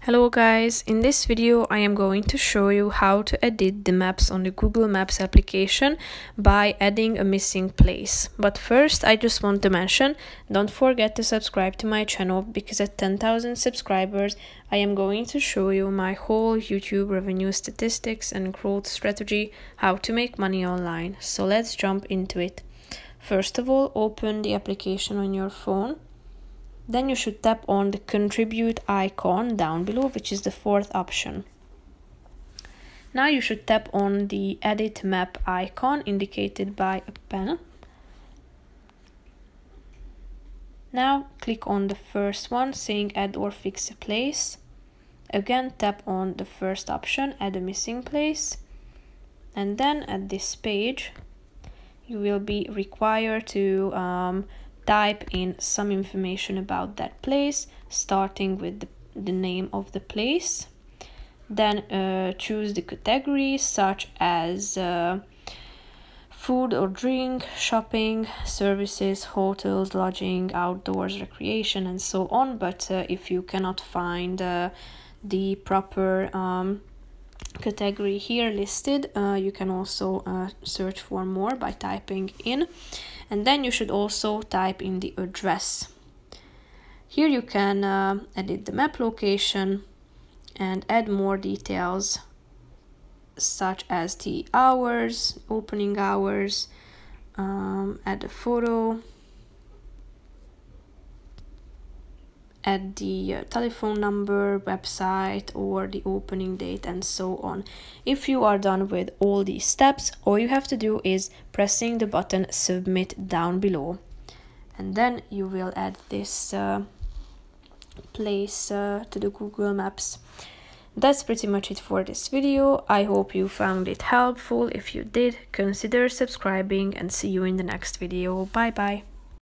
Hello guys, in this video I am going to show you how to edit the maps on the Google Maps application by adding a missing place. But first I just want to mention, don't forget to subscribe to my channel because at 10,000 subscribers I am going to show you my whole YouTube revenue statistics and growth strategy, how to make money online. So let's jump into it. First of all, open the application on your phone. Then you should tap on the contribute icon down below, which is the fourth option. Now you should tap on the edit map icon indicated by a pen. Now click on the first one saying add or fix a place. Again tap on the first option, add a missing place. And then at this page you will be required to type in some information about that place, starting with the name of the place. Then choose the categories such as food or drink, shopping, services, hotels, lodging, outdoors, recreation, and so on. But if you cannot find the proper category here listed, you can also search for more by typing in. And then you should also type in the address. Here you can edit the map location and add more details such as the hours, opening hours, add a photo, add the telephone number, website, or the opening date, and so on. If you are done with all these steps, all you have to do is pressing the button submit down below, and then you will add this place to the Google Maps. That's pretty much it for this video. I hope you found it helpful. If you did, consider subscribing and see you in the next video. Bye bye.